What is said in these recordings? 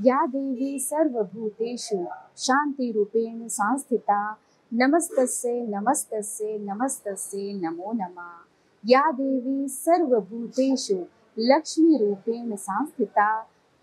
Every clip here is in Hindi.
या देवी सर्वभूतेषु शान्तिरूपेण संस्थिता नमस्तस्यै नमस्तस्यै नमस्तस्यै नमो नमः। या देवी सर्वभूतेषु लक्ष्मीरूपेण संस्थिता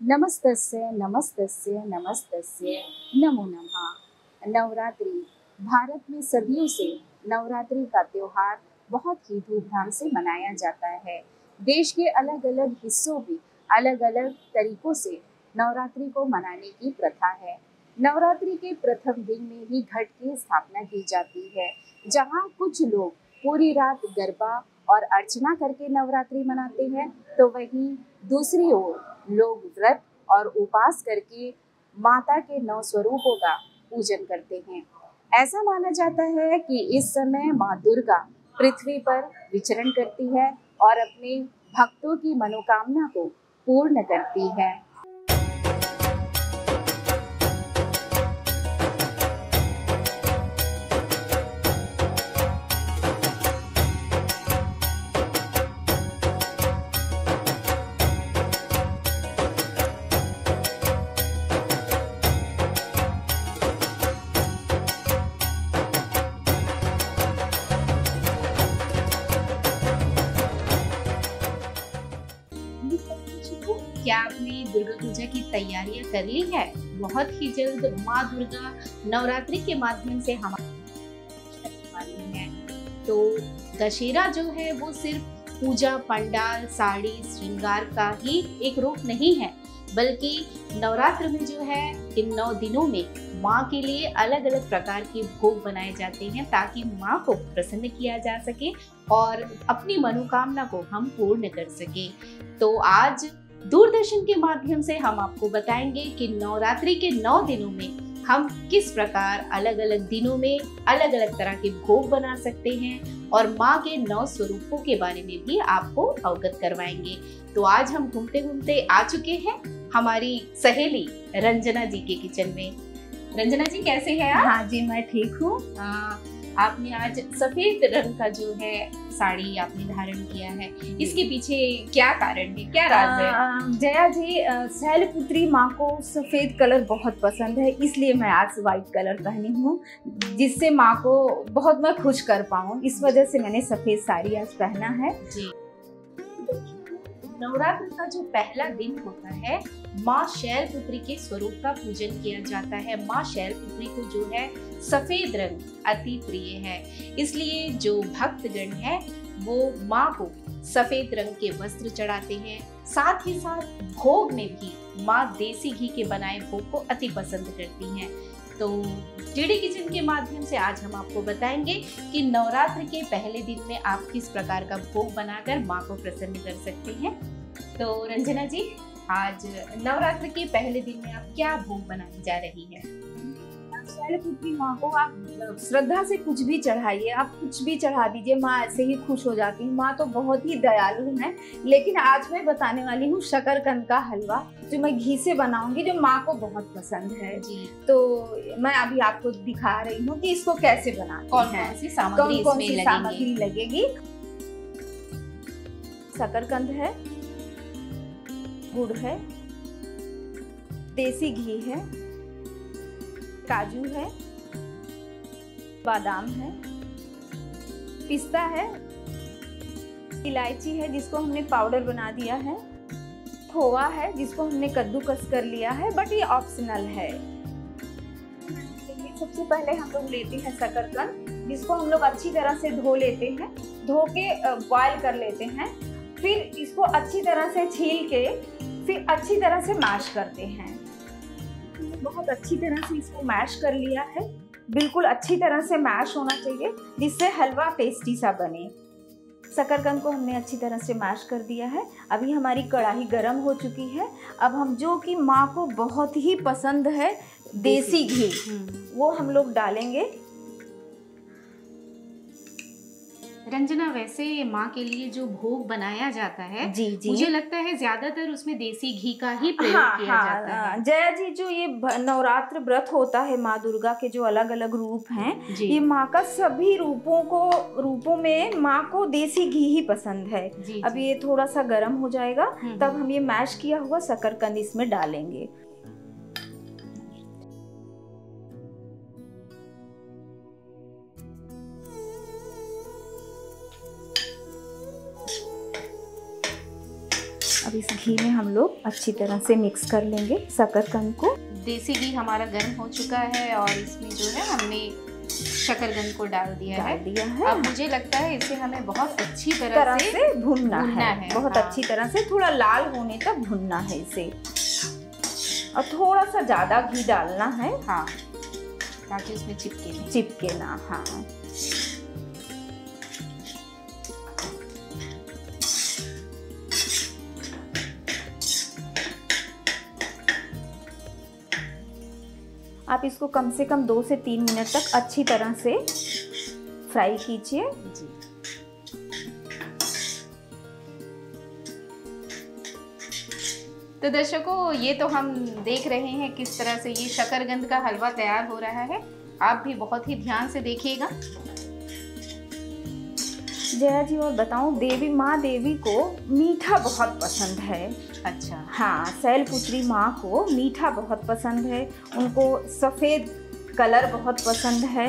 नमस्तस्यै नमस्तस्यै नमस्तस्यै नमो नमः। नवरात्रि भारत में सदियों से नवरात्रि का त्योहार बहुत ही धूमधाम से मनाया जाता है। देश के अलग अलग हिस्सों में अलग अलग तरीकों से नवरात्रि को मनाने की प्रथा है। नवरात्रि के प्रथम दिन में ही घट की स्थापना की जाती है, जहाँ कुछ लोग पूरी रात गरबा और अर्चना करके नवरात्रि मनाते हैं, तो वहीं दूसरी ओर लोग व्रत और उपवास करके माता के 9 स्वरूपों का पूजन करते हैं। ऐसा माना जाता है कि इस समय माँ दुर्गा पृथ्वी पर विचरण करती है और अपने भक्तों की मनोकामना को पूर्ण करती है। क्या आपने दुर्गा पूजा की तैयारियां कर ली है? बहुत ही जल्द माँ दुर्गा नवरात्रि के माध्यम से हमारी है। तो दशहरा जो है वो सिर्फ पूजा पंडाल साड़ी श्रृंगार का ही एक रूप नहीं है, बल्कि नवरात्र में जो है इन 9 दिनों में माँ के लिए अलग अलग प्रकार के भोग बनाए जाते हैं, ताकि माँ को प्रसन्न किया जा सके और अपनी मनोकामना को हम पूर्ण कर सके। तो आज दूरदर्शन के माध्यम से हम आपको बताएंगे कि नवरात्रि के 9 दिनों में हम किस प्रकार अलग अलग दिनों में अलग अलग तरह के भोग बना सकते हैं और माँ के 9 स्वरूपों के बारे में भी आपको अवगत करवाएंगे। तो आज हम घूमते घूमते आ चुके हैं हमारी सहेली रंजना जी के किचन में। रंजना जी कैसे हैं आप? हाँ जी, मैं ठीक हूँ। आपने आज सफेद रंग का जो है साड़ी आपने धारण किया है, इसके पीछे क्या कारण है, क्या राज है? जया जी, शैलपुत्री माँ को सफेद कलर बहुत पसंद है, इसलिए मैं आज व्हाइट कलर पहनी हूँ, जिससे माँ को बहुत मैं खुश कर पाऊँ। इस वजह से मैंने सफेद साड़ी आज पहना है जी। नवरात्र का जो पहला दिन होता है, माँ शैलपुत्री के स्वरूप का पूजन किया जाता है। माँ शैलपुत्री को जो है सफेद रंग अति प्रिय है, इसलिए जो भक्तगण है वो माँ को सफेद रंग के वस्त्र चढ़ाते हैं। साथ ही साथ भोग में भी माँ देसी घी के बनाए भोग को अति पसंद करती हैं। तो डीडी किचन के माध्यम से आज हम आपको बताएंगे कि नवरात्र के पहले दिन में आप किस प्रकार का भोग बनाकर माँ को प्रसन्न कर सकते हैं। तो रंजना जी, आज नवरात्र के पहले दिन में आप क्या भोग बनाने जा रही हैं? शैलपुत्री माँ को आप श्रद्धा से कुछ भी चढ़ाइए, आप कुछ भी चढ़ा दीजिए, माँ ऐसे ही खुश हो जाती है। माँ तो बहुत ही दयालु है। लेकिन आज मैं बताने वाली हूँ शकरकंद का हलवा, जो मैं घी से बनाऊंगी, जो माँ को बहुत पसंद है जी। तो मैं अभी आपको दिखा रही हूँ कि इसको कैसे बनाते हैं, कौन सी सामग्री लगेगी। शकरकंद है, गुड़ है, देसी घी है, काजू है, बादाम है, पिस्ता है, इलायची है जिसको हमने पाउडर बना दिया है, खोवा है जिसको हमने कद्दूकस कर लिया है, बट ये ऑप्शनल है। सबसे पहले हम लोग लेते हैं शकरकंद, जिसको हम लोग अच्छी तरह से धो लेते हैं, धो के बॉयल कर लेते हैं। फिर इसको अच्छी तरह से छील के फिर अच्छी तरह से मैश करते हैं। बहुत अच्छी तरह से इसको मैश कर लिया है, बिल्कुल अच्छी तरह से मैश होना चाहिए, जिससे हलवा टेस्टी सा बने। शकरकंद को हमने अच्छी तरह से मैश कर दिया है। अभी हमारी कढ़ाई गर्म हो चुकी है। अब हम जो कि माँ को बहुत ही पसंद है देसी घी, वो हम लोग डालेंगे। रंजना, वैसे माँ के लिए जो भोग बनाया जाता है, जी जी, मुझे लगता है ज्यादातर उसमें देसी घी का ही प्रयोग किया जाता है। जया जी, जो ये नवरात्र व्रत होता है माँ दुर्गा के जो अलग अलग रूप हैं, ये माँ का सभी रूपों में माँ को देसी घी ही पसंद है। अब ये थोड़ा सा गर्म हो जाएगा, तब हम ये मैश किया हुआ शकरकंद इसमें डालेंगे। अब इस घी में हम लोग अच्छी तरह से मिक्स कर लेंगे शकरकंद को। देसी घी हमारा गर्म हो चुका है और इसमें जो है हमने शकरकंद को डाल दिया है। अब मुझे लगता है इसे हमें बहुत अच्छी तरह से भूनना है। बहुत हाँ। अच्छी तरह से थोड़ा लाल होने तक भूनना है इसे, और थोड़ा सा ज्यादा घी डालना है। हाँ, ताकि उसमें चिपके ना। हाँ, आप इसको कम से कम 2 से 3 मिनट तक अच्छी तरह से फ्राई कीजिए। तो दर्शकों, ये तो हम देख रहे हैं किस तरह से ये शकरकंद का हलवा तैयार हो रहा है। आप भी बहुत ही ध्यान से देखिएगा। जया जी, और बताऊं, माँ देवी को मीठा बहुत पसंद है। अच्छा। हाँ, शैलपुत्री माँ को मीठा बहुत पसंद है, उनको सफ़ेद कलर बहुत पसंद है।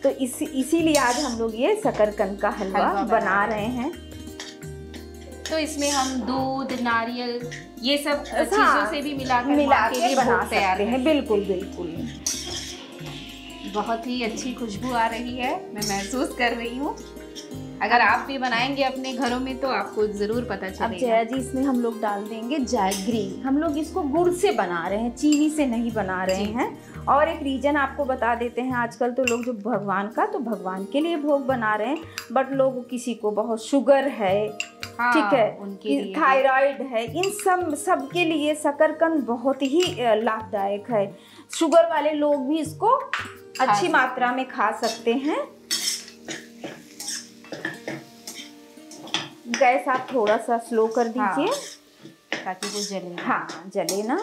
तो इसीलिए आज हम लोग ये शकरकंद का हलवा बना रहे हैं। तो इसमें हम दूध, नारियल, ये सब चीज़ों से भी मिला के बना सकते हैं। बिल्कुल बिल्कुल। बहुत ही अच्छी खुशबू आ रही है, मैं महसूस कर रही हूँ। अगर आप भी बनाएंगे अपने घरों में तो आपको जरूर पता चलेगा। अब जया जी, इसमें हम लोग डाल देंगे जैगरी। हम लोग इसको गुड़ से बना रहे हैं, चीनी से नहीं बना रहे हैं। और एक रीजन आपको बता देते हैं, आजकल तो लोग जो भगवान के लिए भोग बना रहे हैं, बट लोग किसी को बहुत शुगर है, हाँ, ठीक है, उनके थायराइड है, इन सब के लिए शकरकंद बहुत ही लाभदायक है। शुगर वाले लोग भी इसको अच्छी मात्रा में खा सकते हैं। गैस आप थोड़ा सा स्लो कर दीजिए। हाँ, ताकि वो जले। हाँ, जले ना।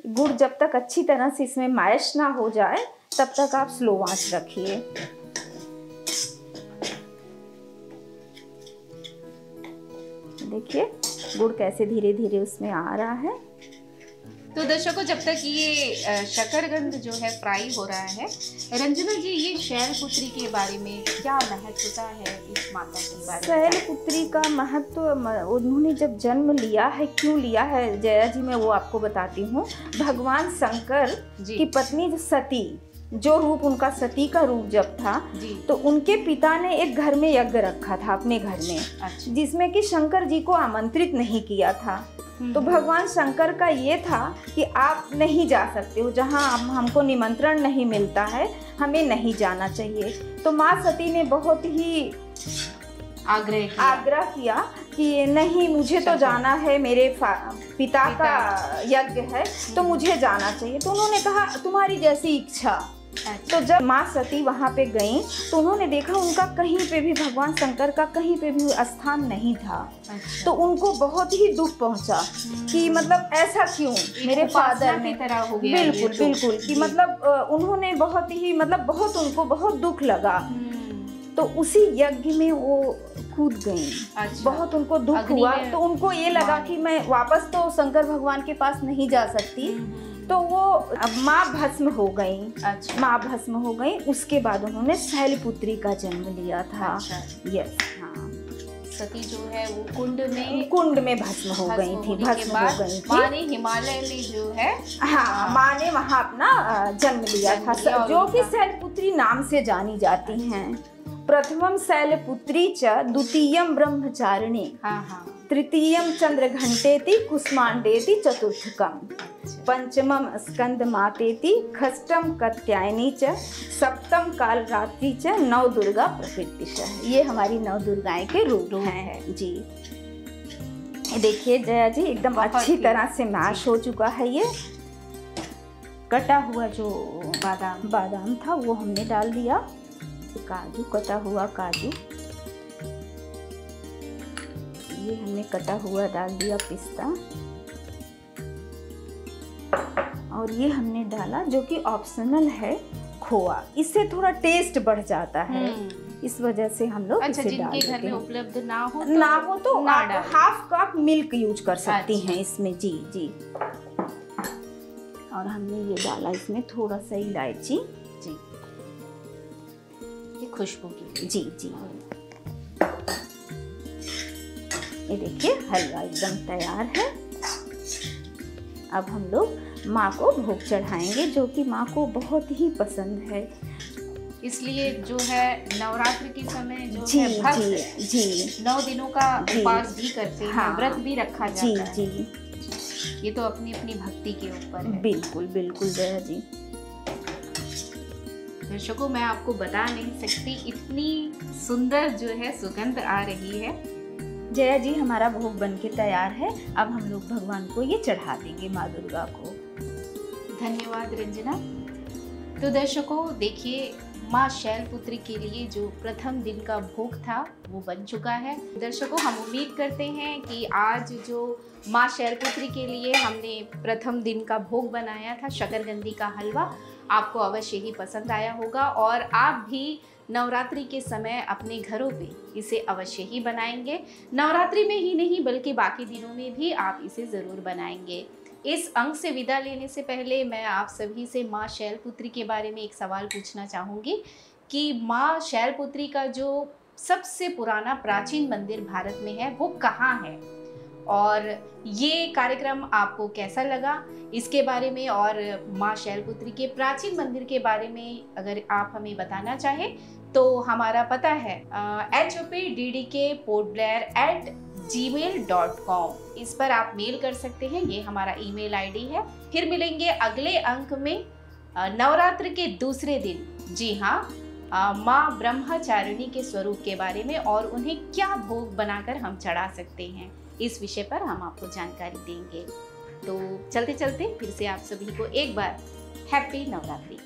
गुड़ जब तक अच्छी तरह से इसमें मैश ना हो जाए तब तक आप स्लो आंच रखिए। देखिए गुड़ कैसे धीरे धीरे उसमें आ रहा है। तो दर्शकों, जब तक ये शकरकंद जो है फ्राई हो रहा है, रंजना जी, ये शैलपुत्री के बारे में क्या महत्वता है इस माता की बारे में? शैलपुत्री का महत्व, उन्होंने जब जन्म लिया है, क्यों लिया है जया जी, मैं वो आपको बताती हूँ। भगवान शंकर की पत्नी सती, जो रूप उनका सती का रूप जब था, तो उनके पिता ने एक घर में यज्ञ रखा था अपने घर में। अच्छा। जिसमें कि शंकर जी को आमंत्रित नहीं किया था। तो भगवान शंकर का ये था कि आप नहीं जा सकते हो, जहाँ हमको निमंत्रण नहीं मिलता है, हमें नहीं जाना चाहिए। तो माँ सती ने बहुत ही आग्रह किया कि नहीं, मुझे तो जाना है, मेरे पिता का यज्ञ है, तो मुझे जाना चाहिए। तो उन्होंने कहा तुम्हारी जैसी इच्छा। तो जब माँ सती वहाँ पे गईं तो उन्होंने देखा उनका कहीं पे भी, भगवान शंकर का कहीं पे भी स्थान नहीं था। तो उनको बहुत ही दुख पहुँचा कि मतलब ऐसा क्यों मेरे फादर ने, बिल्कुल बिल्कुल, कि मतलब उन्होंने बहुत ही, मतलब बहुत, उनको बहुत दुख लगा। तो उसी यज्ञ में वो कूद गई। बहुत उनको दुख हुआ। तो उनको ये लगा कि मैं वापस तो शंकर भगवान के पास नहीं जा सकती। तो वो माँ भस्म हो गई। माँ भस्म हो गई। उसके बाद उन्होंने शैलपुत्री का जन्म लिया था। यस, हाँ। सती जो है वो कुंड में भस्म हो गई थी। माँ ने हिमालय में जो है, हाँ, माँ ने वहाँ अपना जन्म लिया था, जो कि शैलपुत्री नाम से जानी जाती हैं। प्रथमम शैलपुत्री च, द्वितीयम ब्रह्मचारिणी, तृतीयम चंद्रघंटेति, कुष्मांडेति चतुर्थकम, पंचमम स्कंद मातेति, खष्टम कात्यायनी च, सप्तम कालरात्रि च, नव दुर्गा प्रकृतिश। ये हमारी नव दुर्गाएं के रूप हैं जी। देखिए जया जी, एकदम अच्छी तरह से मैश हो चुका है। ये कटा हुआ जो बादाम था वो हमने डाल दिया, काजू, कटा हुआ काजू, ये हमने कटा हुआ डाल दिया पिस्ता, और ये हमने डाला जो कि ऑप्शनल है, खोआ। इससे थोड़ा टेस्ट बढ़ जाता है, इस वजह से हम लोग इसे डाल देते हैं। घर में उपलब्ध ना हो तो आप हाफ कप मिल्क यूज कर सकती हैं इसमें। जी जी। और हमने ये डाला इसमें थोड़ा सा इलायची जी, खुशबू की। जी जी। ये देखिए हलवा एकदम तैयार है। अब हम लोग माँ को भोग चढ़ाएंगे, जो कि माँ को बहुत ही पसंद है। इसलिए जो है नवरात्र के समय जो जी है भक्त जी 9 दिनों का जी। उपवास भी करते हैं, हाँ। व्रत भी रखा जी जाता है। जी ये तो अपनी अपनी भक्ति के ऊपर है। बिल्कुल बिल्कुल जया जी। दर्शकों, मैं आपको बता नहीं सकती, इतनी सुंदर जो है सुगंध आ रही है। जया जी, हमारा भोग बन के तैयार है। अब हम लोग भगवान को ये चढ़ा देंगे, माँ दुर्गा को। धन्यवाद रंजना। तो दर्शकों देखिए, माँ शैलपुत्री के लिए जो प्रथम दिन का भोग था वो बन चुका है। दर्शकों, हम उम्मीद करते हैं कि आज जो माँ शैलपुत्री के लिए हमने प्रथम दिन का भोग बनाया था, शकरकंदी का हलवा, आपको अवश्य ही पसंद आया होगा और आप भी नवरात्रि के समय अपने घरों पे इसे अवश्य ही बनाएंगे। नवरात्रि में ही नहीं बल्कि बाकी दिनों में भी आप इसे ज़रूर बनाएंगे। इस अंक से विदा लेने से पहले मैं आप सभी से माँ शैलपुत्री के बारे में एक सवाल पूछना चाहूँगी कि माँ शैलपुत्री का जो सबसे पुराना प्राचीन मंदिर भारत में है वो कहाँ है, और ये कार्यक्रम आपको कैसा लगा इसके बारे में, और माँ शैलपुत्री के प्राचीन मंदिर के बारे में अगर आप हमें बताना चाहें तो हमारा पता है hopddk.portblair@gmail.com। इस पर आप मेल कर सकते हैं, ये हमारा ईमेल आईडी है। फिर मिलेंगे अगले अंक में नवरात्र के दूसरे दिन। जी हाँ, माँ ब्रह्मचारिणी के स्वरूप के बारे में और उन्हें क्या भोग बनाकर हम चढ़ा सकते हैं, इस विषय पर हम आपको जानकारी देंगे। तो चलते चलते फिर से आप सभी को एक बार हैप्पी नवरात्रि।